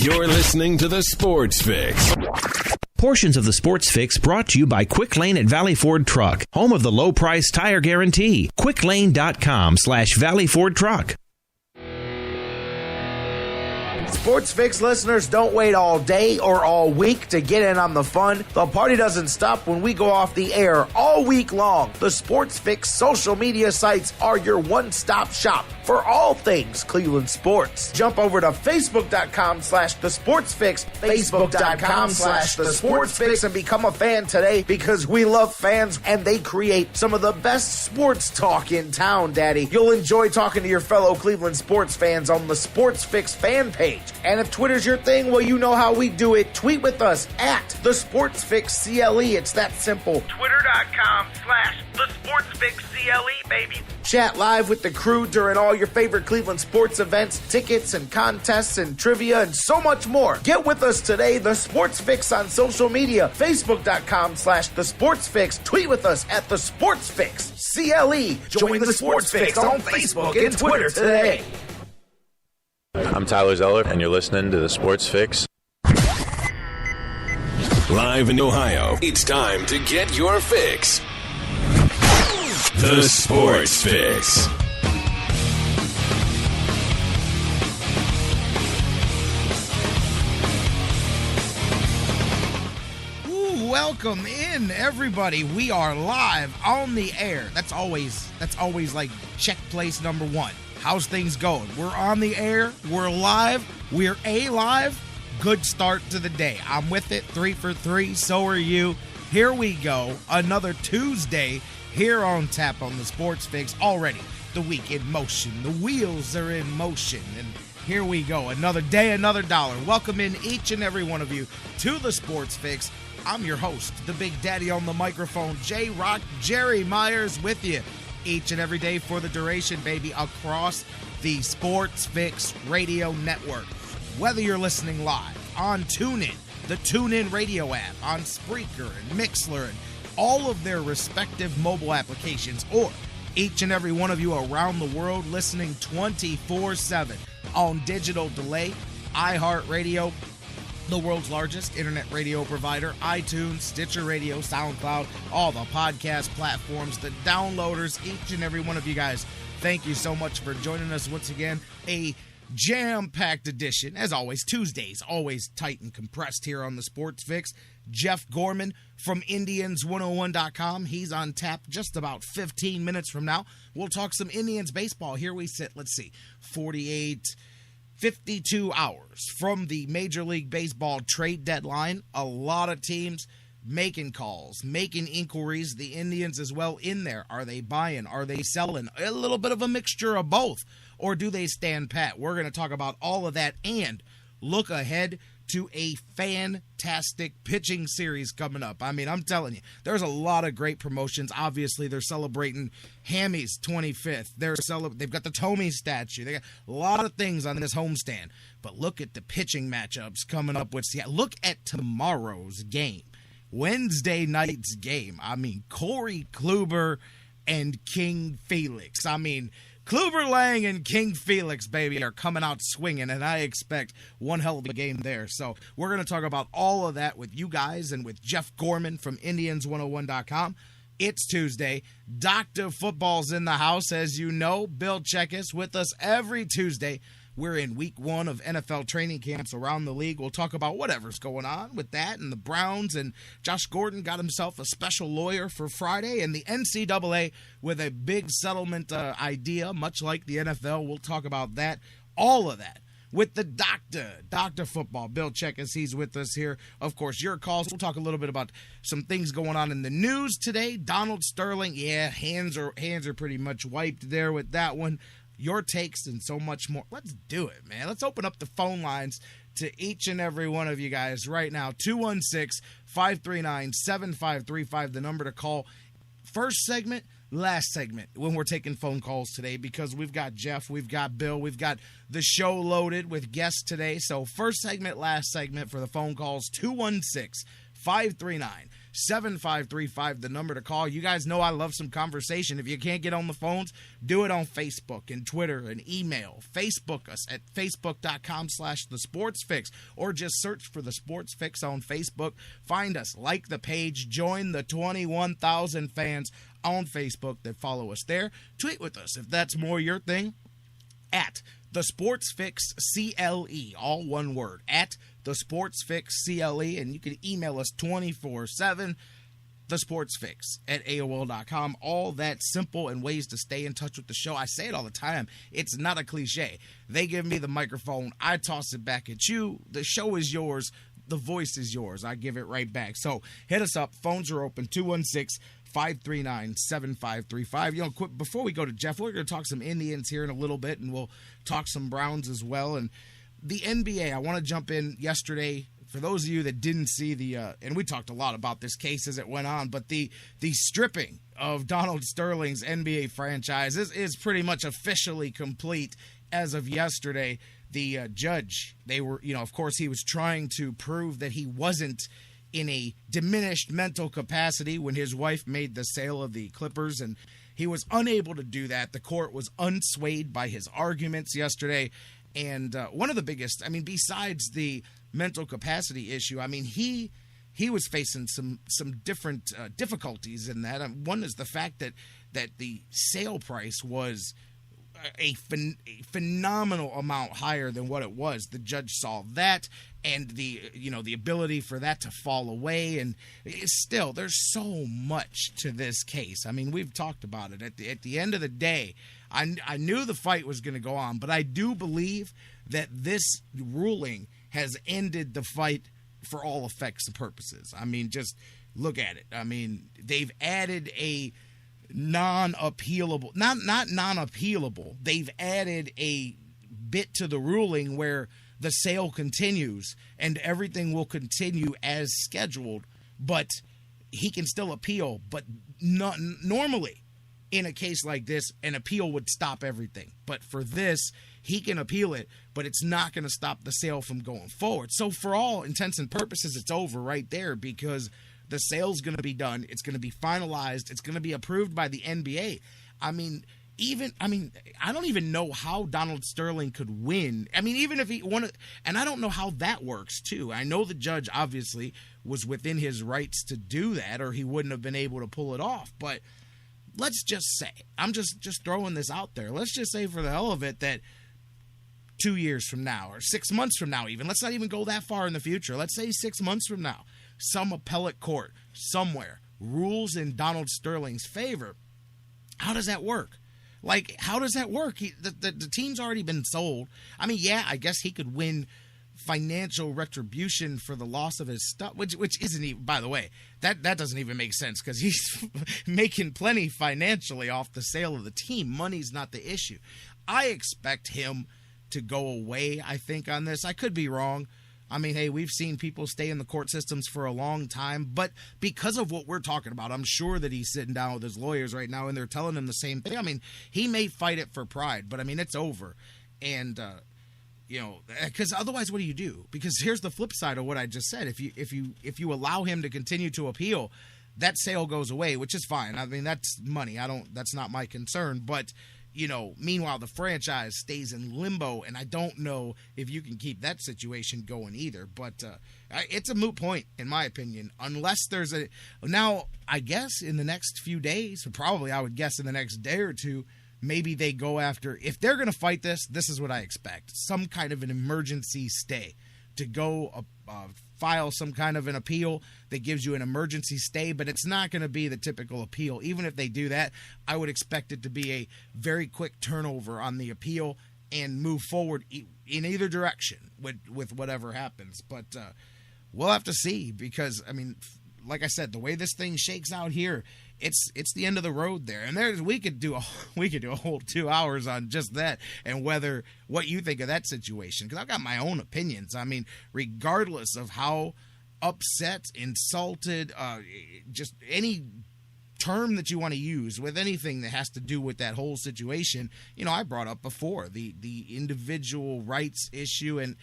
You're listening to The Sports Fix. Portions of the Sports Fix brought to you by Quick Lane at Valley Ford Truck, home of the low price tire guarantee. quicklane.com/Valley Ford Truck. Sports Fix listeners, don't wait all day or all week to get in on the fun. The party doesn't stop when we go off the air all week long. The Sports Fix social media sites are your one-stop shop for all things Cleveland sports. Jump over to Facebook.com/TheSportsFix, Facebook.com/TheSportsFix, and become a fan today because we love fans and they create some of the best sports talk in town, Daddy. You'll enjoy talking to your fellow Cleveland sports fans on the Sports Fix fan page. And if Twitter's your thing, well, you know how we do it. Tweet with us at The Sports Fix CLE. It's that simple. Twitter.com/TheSportsFixCLE, baby. Chat live with the crew during all your favorite Cleveland sports events, tickets and contests and trivia and so much more. Get with us today, The Sports Fix on social media, Facebook.com/TheSportsFix. Tweet with us at The Sports Fix CLE. Join The Sports Fix on Facebook and Twitter today. I'm Tyler Zeller, and you're listening to The Sports Fix. Live in Ohio, it's time to get your fix. The Sports Fix. Welcome in, everybody. We are live on the air. That's always like check place number one. How's things going? We're on the air. We're live. We're alive. Good start to the day. I'm with it. 3 for 3. So are you. Here we go. Another Tuesday here on tap on the Sports Fix. Already the week in motion. The wheels are in motion. And here we go. Another day, another dollar. Welcome in each and every one of you to the Sports Fix. I'm your host, the Big Daddy on the microphone, J-Rock, Jerry Myers with you each and every day for the duration, baby, across the Sports Fix radio network. Whether you're listening live on TuneIn, the TuneIn radio app, on Spreaker and Mixler and all of their respective mobile applications, or each and every one of you around the world listening 24/7 on digital delay, iHeartRadio, the world's largest internet radio provider, iTunes, Stitcher Radio, SoundCloud, all the podcast platforms, the downloaders, each and every one of you guys. Thank you so much for joining us once again. A jam-packed edition, as always, Tuesdays, always tight and compressed here on the Sports Fix. Jeff Gorman from Indians101.com. He's on tap just about 15 minutes from now. We'll talk some Indians baseball. Here we sit, let's see, 52 hours from the Major League Baseball trade deadline. A lot of teams making calls, making inquiries. The Indians as well in there. Are they buying? Are they selling? A little bit of a mixture of both. Or do they stand pat? We're going to talk about all of that and look ahead to a fantastic pitching series coming up. I mean, I'm telling you, there's a lot of great promotions. Obviously, they're celebrating Hammy's 25th. They've got the Tomey statue. They got a lot of things on this homestand. But look at the pitching matchups coming up with Seattle. Look at tomorrow's game, Wednesday night's game. I mean, Corey Kluber and King Felix. I mean, Kluber Lang and King Felix, baby, are coming out swinging, and I expect one hell of a game there. So we're going to talk about all of that with you guys and with Jeff Gorman from Indians101.com. It's Tuesday. Dr. Football's in the house, as you know. Bill Checkis with us every Tuesday. We're in week 1 of NFL training camps around the league. We'll talk about whatever's going on with that and the Browns. And Josh Gordon got himself a special lawyer for Friday. And the NCAA with a big settlement idea, much like the NFL. We'll talk about that, all of that, with the Dr. Football. Bill Checkis, he's with us here. Of course, your calls. We'll talk a little bit about some things going on in the news today. Donald Sterling, yeah, hands are pretty much wiped there with that one. Your takes and so much more. Let's do it, man. Let's open up the phone lines to each and every one of you guys right now. 216-539-7535, the number to call. First segment, last segment when we're taking phone calls today, because we've got Jeff, we've got Bill, we've got the show loaded with guests today. So first segment, last segment for the phone calls, 216-539-7535. 877-829-7535, the number to call. You guys know I love some conversation. If you can't get on the phones, do it on Facebook and Twitter and email. Facebook us at facebook.com/thesportsfix, or just search for The Sports Fix on Facebook. Find us, like the page, join the 21,000 fans on Facebook that follow us there. Tweet with us if that's more your thing, at The Sports Fix CLE, all one word, at The Sports Fix CLE, and you can email us 24/7, thesportsfix at AOL.com. All that simple and ways to stay in touch with the show. I say it all the time. It's not a cliche. They give me the microphone. I toss it back at you. The show is yours. The voice is yours. I give it right back. So hit us up. Phones are open, 216-539-7535. You know, before we go to Jeff, we're going to talk some Indians here in a little bit, and we'll talk some Browns as well. And the NBA, I want to jump in yesterday. For those of you that didn't see and we talked a lot about this case as it went on, but the stripping of Donald Sterling's NBA franchise is pretty much officially complete as of yesterday. The judge, of course, he was trying to prove that he wasn't in a diminished mental capacity when his wife made the sale of the Clippers, and he was unable to do that. The court was unswayed by his arguments yesterday. And one of the biggest, besides the mental capacity issue, he was facing some different difficulties in that. One is the fact that the sale price was a phenomenal amount higher than what it was. The judge saw that, and the ability for that to fall away. And still, there's so much to this case. We've talked about it. At the end of the day, I knew the fight was going to go on, but I do believe that this ruling has ended the fight for all effects and purposes. Just look at it. They've added a non-appealable, not non-appealable. They've added a bit to the ruling where the sale continues and everything will continue as scheduled, but he can still appeal. But normally, in a case like this, an appeal would stop everything. But for this, he can appeal it, but it's not going to stop the sale from going forward. So for all intents and purposes, it's over right there, because the sale's going to be done. It's going to be finalized. It's going to be approved by the NBA. I don't even know how Donald Sterling could win. Even if he wanted, and I don't know how that works too. I know the judge obviously was within his rights to do that, or he wouldn't have been able to pull it off. But let's just say, I'm just throwing this out there. Let's just say, for the hell of it, that 2 years from now, or 6 months from now even, let's not even go that far in the future. Let's say 6 months from now, some appellate court somewhere rules in Donald Sterling's favor. How does that work? How does that work? The team's already been sold. I guess he could win financial retribution for the loss of his stuff, which isn't even, by the way, that doesn't even make sense, because he's making plenty financially off the sale of the team. Money's not the issue. I expect him to go away, I think, on this. I could be wrong. Hey, we've seen people stay in the court systems for a long time, but because of what we're talking about, I'm sure that he's sitting down with his lawyers right now, and they're telling him the same thing. He may fight it for pride, but it's over. And, because otherwise, what do you do? Because here's the flip side of what I just said. If you allow him to continue to appeal, that sale goes away, which is fine. That's money. That's not my concern. But, meanwhile, the franchise stays in limbo, and I don't know if you can keep that situation going either. But it's a moot point, in my opinion, unless there's now, I guess, in the next few days, probably I would guess in the next day or two, maybe they go after, if they're going to fight this is what I expect. Some kind of an emergency stay to go file some kind of an appeal that gives you an emergency stay, but it's not going to be the typical appeal. Even if they do that, I would expect it to be a very quick turnover on the appeal and move forward in either direction with whatever happens. But we'll have to see, because, like I said, the way this thing shakes out here, it's the end of the road there. And we could do a whole 2 hours on just that, and what you think of that situation, because I've got my own opinions. Regardless of how upset, insulted, just any term that you want to use with anything that has to do with that whole situation, I brought up before the individual rights issue, and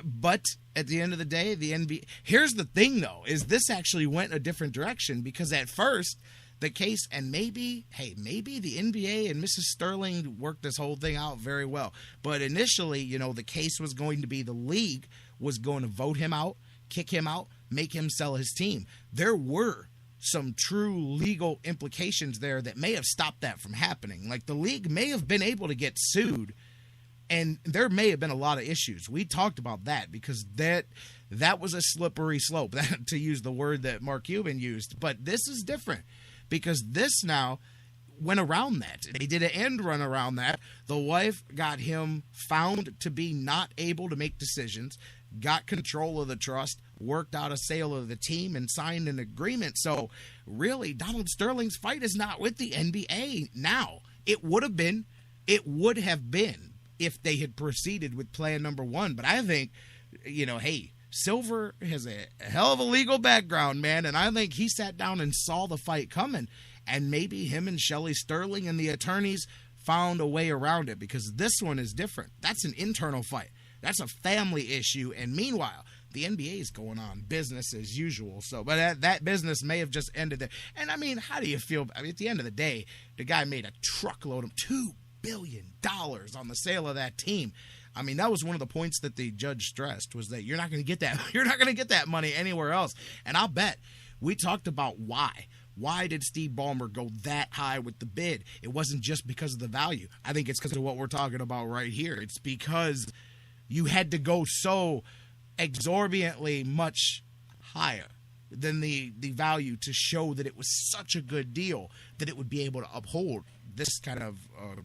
But at the end of the day, the NBA. Here's the thing, though, is this actually went a different direction because at first the case, and maybe the NBA and Mrs. Sterling worked this whole thing out very well. But initially, the case was going to be the league was going to vote him out, kick him out, make him sell his team. There were some true legal implications there that may have stopped that from happening. Like the league may have been able to get sued, and there may have been a lot of issues. We talked about that because that was a slippery slope, to use the word that Mark Cuban used. But this is different because this now went around that. They did an end run around that. The wife got him found to be not able to make decisions, got control of the trust, worked out a sale of the team, and signed an agreement. So really, Donald Sterling's fight is not with the NBA now. It would have been if they had proceeded with plan number one. But I think, hey, Silver has a hell of a legal background, man, and I think he sat down and saw the fight coming, and maybe him and Shelley Sterling and the attorneys found a way around it because this one is different. That's an internal fight. That's a family issue, and meanwhile, the NBA is going on business as usual. So, but that business may have just ended there. And I mean, how do you feel? I mean, at the end of the day, the guy made a truckload of $2 billion on the sale of that team. I mean, that was one of the points that the judge stressed was that you're not going to get that. You're not going to get that money anywhere else. And I'll bet we talked about why. Why did Steve Ballmer go that high with the bid? It wasn't just because of the value. I think it's because of what we're talking about right here. It's because you had to go so exorbitantly much higher than the value to show that it was such a good deal that it would be able to uphold this kind of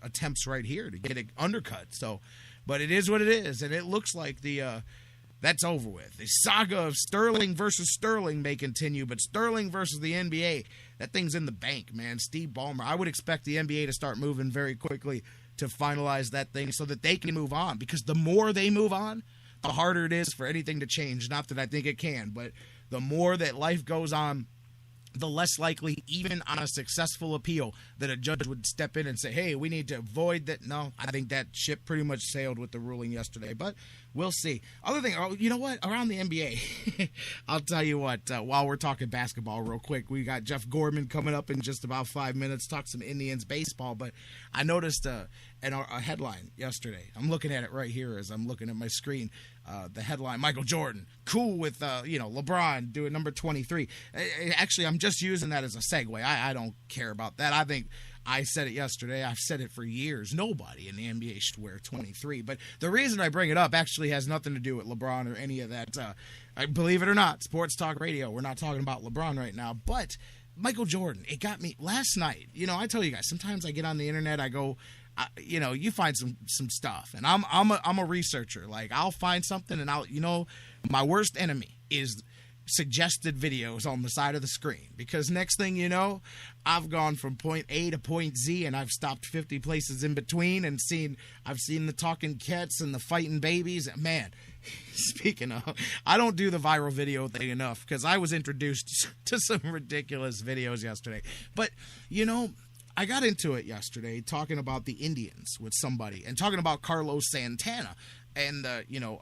attempts right here to get it undercut. So, but it is what it is, and it looks like that's over with. The saga of Sterling versus Sterling may continue, but Sterling versus the NBA, that thing's in the bank, man. Steve Ballmer, I would expect the NBA to start moving very quickly to finalize that thing so that they can move on, because the more they move on, the harder it is for anything to change. Not that I think it can, but the more that life goes on, the less likely, even on a successful appeal, that a judge would step in and say, hey, we need to avoid that. No, I think that ship pretty much sailed with the ruling yesterday, but we'll see. Other thing, you know what? Around the NBA, I'll tell you what, while we're talking basketball real quick, we got Jeff Gorman coming up in just about 5 minutes, talk some Indians baseball, but I noticed a headline yesterday. I'm looking at it right here as I'm looking at my screen. The headline, Michael Jordan, cool with, LeBron doing number 23. Actually, I'm just using that as a segue. I don't care about that. I think I said it yesterday. I've said it for years. Nobody in the NBA should wear 23. But the reason I bring it up actually has nothing to do with LeBron or any of that. Believe it or not, Sports Talk Radio, we're not talking about LeBron right now. But Michael Jordan, it got me last night. I tell you guys, sometimes I get on the internet, I go, you find some stuff, and I'm a researcher. Like, I'll find something, and my worst enemy is suggested videos on the side of the screen, because next thing you know, I've gone from point A to point Z, and I've stopped 50 places in between, and I've seen the talking cats and the fighting babies. Man, speaking of, I don't do the viral video thing enough, because I was introduced to some ridiculous videos yesterday. But I got into it yesterday talking about the Indians with somebody and talking about Carlos Santana. And,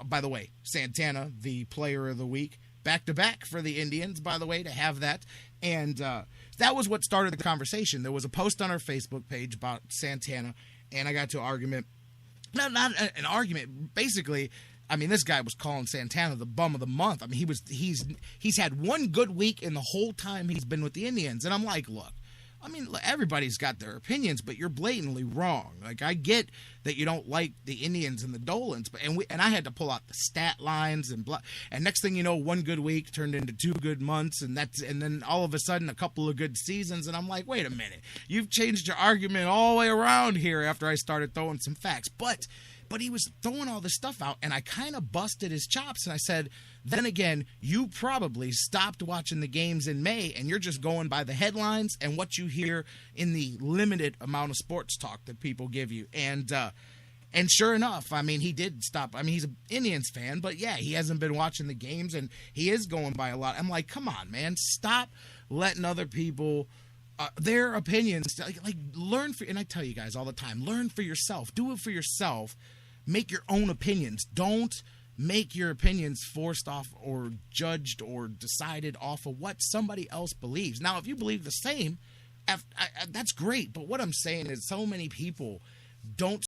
by the way, Santana, the player of the week, back-to-back for the Indians, by the way, to have that. And that was what started the conversation. There was a post on our Facebook page about Santana, and I got to an argument. No, not an argument. Basically, I mean, this guy was calling Santana the bum of the month. I mean, he's had one good week in the whole time he's been with the Indians. And I'm like, look, I mean, everybody's got their opinions, but you're blatantly wrong. Like, I get that you don't like the Indians and the Dolans, but and I had to pull out the stat lines and blah. And next thing you know, one good week turned into 2 good months, and then all of a sudden a couple of good seasons. And I'm like, wait a minute, you've changed your argument all the way around here after I started throwing some facts. But he was throwing all this stuff out, and I kind of busted his chops, and I said, then again, you probably stopped watching the games in May, and you're just going by the headlines and what you hear in the limited amount of sports talk that people give you. And sure enough, I mean, he did stop. I mean, he's an Indians fan, but yeah, he hasn't been watching the games, and he is going by a lot. I'm like, come on, man, stop letting other people their opinions, like learn for, and I tell you guys all the time, learn for yourself, do it for yourself. Make your own opinions. Don't make your opinions forced off or judged or decided off of what somebody else believes. Now, if you believe the same, that's great. But what I'm saying is so many people don't